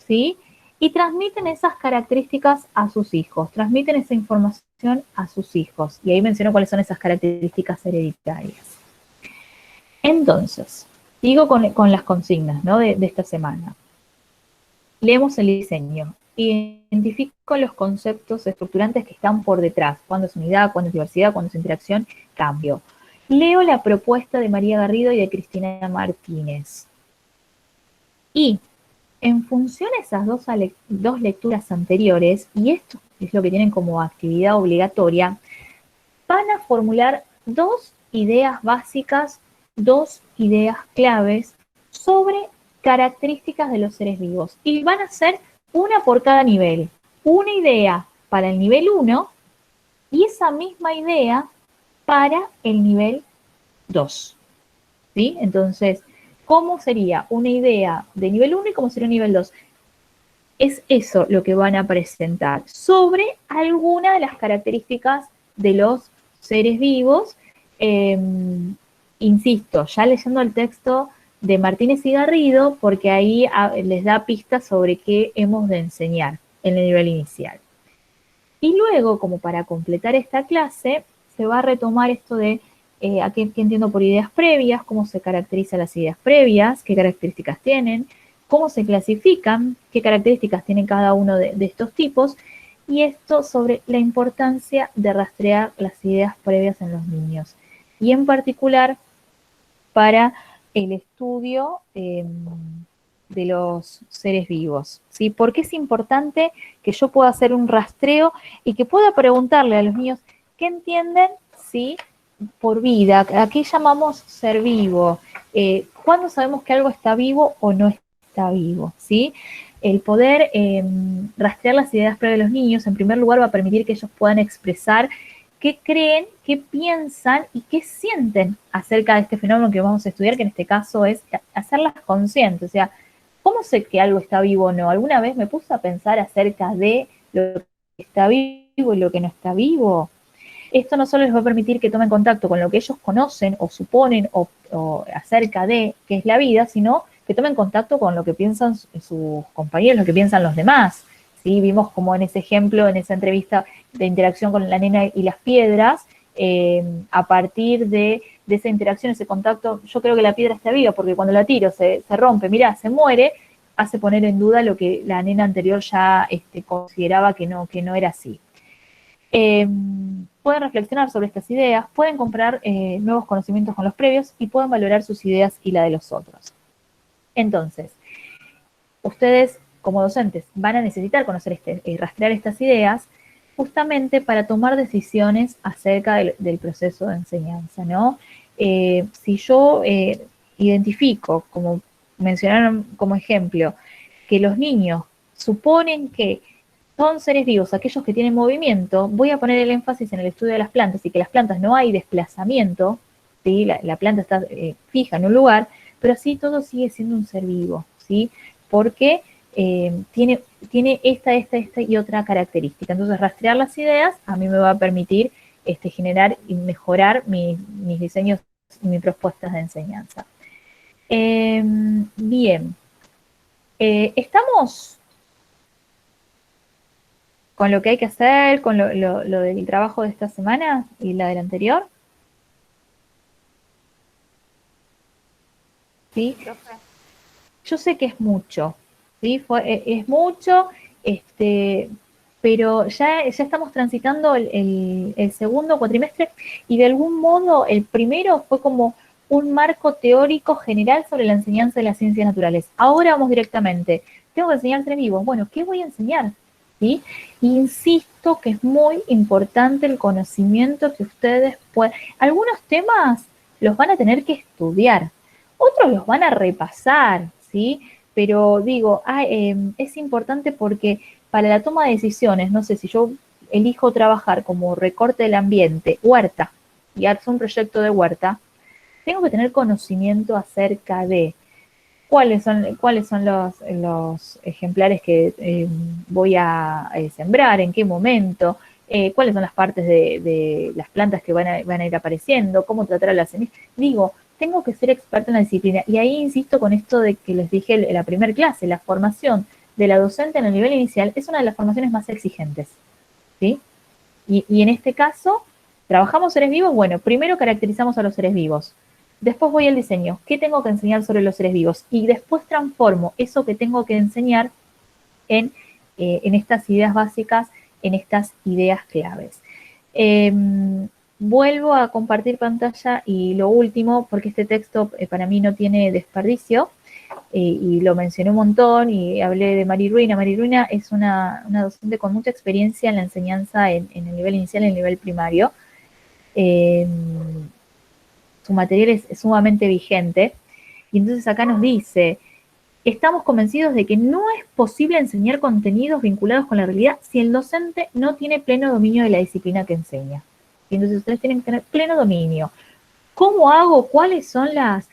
¿sí? Y transmiten esas características a sus hijos, transmiten esa información a sus hijos. Y ahí menciono cuáles son esas características hereditarias. Entonces, sigo con las consignas, ¿no? de esta semana. Leemos el diseño. Identifico los conceptos estructurantes que están por detrás. ¿Cuándo es unidad? ¿Cuándo es diversidad? ¿Cuándo es interacción? Cambio. Leo la propuesta de María Garrido y de Cristina Martínez. Y en función a esas dos lecturas anteriores, y esto es lo que tienen como actividad obligatoria, van a formular 2 ideas básicas, 2 ideas claves sobre características de los seres vivos. Y van a ser una por cada nivel. Una idea para el nivel 1 y esa misma idea para el nivel 2. ¿Sí? Entonces, ¿cómo sería una idea de nivel 1 y cómo sería un nivel 2? Es eso lo que van a presentar sobre alguna de las características de los seres vivos. Insisto, ya leyendo el texto de Martínez y Garrido, porque ahí les da pistas sobre qué hemos de enseñar en el nivel inicial. Y luego, como para completar esta clase, se va a retomar esto de ¿qué entiendo por ideas previas? ¿Cómo se caracterizan las ideas previas? ¿Qué características tienen? ¿Cómo se clasifican? ¿Qué características tienen cada uno de estos tipos? Y esto sobre la importancia de rastrear las ideas previas en los niños. Y en particular para el estudio de los seres vivos, ¿sí? Porque es importante que yo pueda hacer un rastreo y que pueda preguntarle a los niños qué entienden, ¿sí? Por vida, ¿a qué llamamos ser vivo? ¿Cuándo sabemos que algo está vivo o no está vivo? ¿Sí? El poder rastrear las ideas previas de los niños, en primer lugar, va a permitir que ellos puedan expresar qué creen, qué piensan y qué sienten acerca de este fenómeno que vamos a estudiar, que en este caso es hacerlas conscientes. O sea, ¿cómo sé que algo está vivo o no? ¿Alguna vez me puse a pensar acerca de lo que está vivo y lo que no está vivo? Esto no solo les va a permitir que tomen contacto con lo que ellos conocen o suponen o acerca de qué es la vida, sino que tomen contacto con lo que piensan sus compañeros, lo que piensan los demás. ¿Sí? Vimos como en ese ejemplo, en esa entrevista de interacción con la nena y las piedras, a partir de esa interacción, ese contacto, yo creo que la piedra está viva porque cuando la tiro se rompe, mirá, se muere, hace poner en duda lo que la nena anterior ya consideraba que no era así. Pueden reflexionar sobre estas ideas, pueden comprar nuevos conocimientos con los previos y pueden valorar sus ideas y la de los otros. Entonces, ustedes como docentes van a necesitar conocer rastrear estas ideas justamente para tomar decisiones acerca del proceso de enseñanza, ¿no? Si yo identifico, como mencionaron como ejemplo, que los niños suponen que son seres vivos, aquellos que tienen movimiento, voy a poner el énfasis en el estudio de las plantas y que las plantas no hay desplazamiento, ¿sí? La planta está fija en un lugar, pero así todo sigue siendo un ser vivo, ¿sí? Porque tiene esta y otra característica. Entonces, rastrear las ideas a mí me va a permitir generar y mejorar mis diseños y mis propuestas de enseñanza. Bien. Estamos con lo que hay que hacer, con lo del trabajo de esta semana y la del anterior. ¿Sí? Yo sé que es mucho, ¿sí? Es mucho, pero ya estamos transitando el segundo cuatrimestre y de algún modo el primero fue como un marco teórico general sobre la enseñanza de las ciencias naturales. Ahora vamos directamente. Tengo que enseñar seres vivos. Bueno, ¿qué voy a enseñar? ¿sí? Insisto que es muy importante el conocimiento que ustedes pueden. Algunos temas los van a tener que estudiar, otros los van a repasar, ¿sí? Pero digo, es importante porque para la toma de decisiones, no sé, si yo elijo trabajar como recorte del ambiente, huerta, y hacer un proyecto de huerta, tengo que tener conocimiento acerca de cuáles son los ejemplares que voy a sembrar, en qué momento, cuáles son las partes de las plantas que van a ir apareciendo, cómo tratar a las semillas. Digo, tengo que ser experta en la disciplina. Y ahí insisto con esto de que les dije en la primera clase, la formación de la docente en el nivel inicial es una de las formaciones más exigentes, ¿sí? Y en este caso, ¿trabajamos seres vivos? Bueno, primero caracterizamos a los seres vivos. Después voy al diseño. ¿Qué tengo que enseñar sobre los seres vivos? Y después transformo eso que tengo que enseñar en estas ideas básicas, en estas ideas claves. Vuelvo a compartir pantalla y lo último, porque este texto para mí no tiene desperdicio, y lo mencioné un montón y hablé de Mari Ruina. Mari Ruina es una docente con mucha experiencia en la enseñanza en el nivel inicial, en el nivel primario. Su material es sumamente vigente, y entonces acá nos dice: estamos convencidos de que no es posible enseñar contenidos vinculados con la realidad si el docente no tiene pleno dominio de la disciplina que enseña. Y entonces ustedes tienen que tener pleno dominio. ¿Cómo hago? ¿Cuáles son las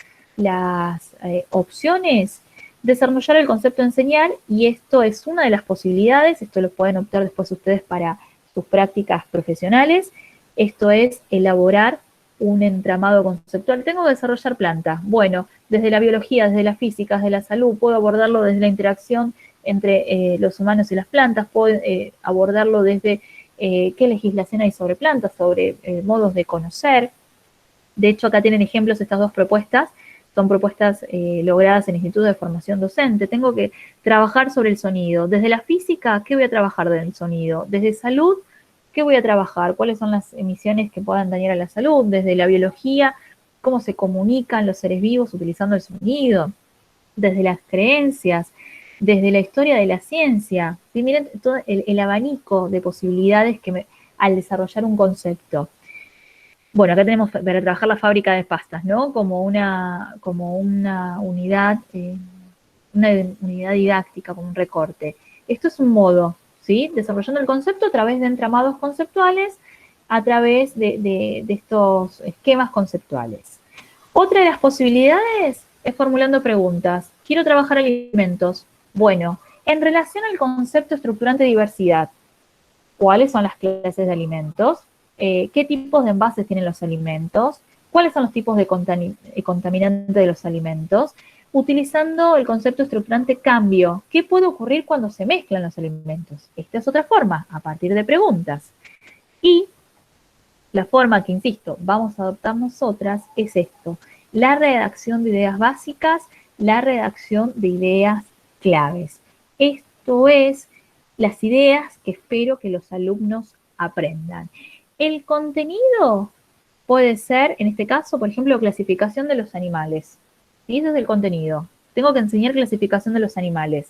opciones? Desarrollar el concepto de enseñar, y esto es una de las posibilidades. Esto lo pueden optar después ustedes para sus prácticas profesionales. Esto es elaborar un entramado conceptual. Tengo que desarrollar plantas. Bueno, desde la biología, desde la física, desde la salud, puedo abordarlo desde la interacción entre los humanos y las plantas, puedo abordarlo desde qué legislación hay sobre plantas, sobre modos de conocer. De hecho, acá tienen ejemplos estas dos propuestas. Son propuestas logradas en el Instituto de Formación Docente. Tengo que trabajar sobre el sonido. Desde la física, ¿qué voy a trabajar del sonido? Desde salud, ¿qué voy a trabajar? ¿Cuáles son las emisiones que puedan dañar a la salud? Desde la biología, ¿cómo se comunican los seres vivos utilizando el sonido? Desde las creencias, desde la historia de la ciencia. ¿Sí? Miren todo el abanico de posibilidades al desarrollar un concepto. Bueno, acá tenemos para trabajar la fábrica de pastas, ¿no? Como una unidad, una unidad didáctica, como un recorte. Esto es un modo, ¿sí? Desarrollando el concepto a través de entramados conceptuales, a través de estos esquemas conceptuales. Otra de las posibilidades es formulando preguntas. Quiero trabajar alimentos. Bueno, en relación al concepto estructurante de diversidad, ¿cuáles son las clases de alimentos? ¿Qué tipos de envases tienen los alimentos? ¿Cuáles son los tipos de contaminantes de los alimentos? Utilizando el concepto estructurante cambio, ¿qué puede ocurrir cuando se mezclan los alimentos? Esta es otra forma, a partir de preguntas. Y la forma que, insisto, vamos a adoptar nosotras es esto: la redacción de ideas básicas, la redacción de ideas claves. Esto es las ideas que espero que los alumnos aprendan. El contenido puede ser, en este caso, por ejemplo, clasificación de los animales. ¿Sí? Ese es el contenido. Tengo que enseñar clasificación de los animales.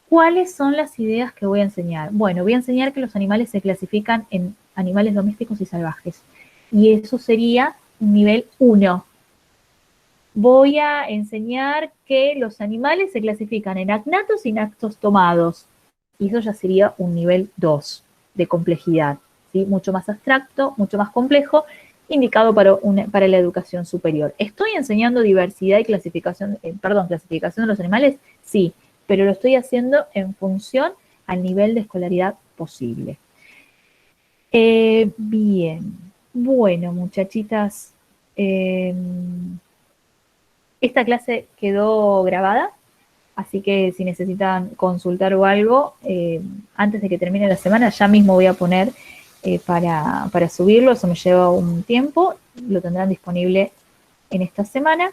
¿Cuáles son las ideas que voy a enseñar? Bueno, voy a enseñar que los animales se clasifican en animales domésticos y salvajes. Y eso sería un nivel 1. Voy a enseñar que los animales se clasifican en acnatos y inactos tomados. Y eso ya sería un nivel 2 de complejidad. ¿Sí? Mucho más abstracto, mucho más complejo, indicado para la educación superior. ¿Estoy enseñando diversidad y clasificación de los animales? Sí, pero lo estoy haciendo en función al nivel de escolaridad posible. Bien, bueno, muchachitas, esta clase quedó grabada, así que si necesitan consultar o algo, antes de que termine la semana, ya mismo voy a poner para subirlo. Eso me lleva un tiempo, lo tendrán disponible en esta semana.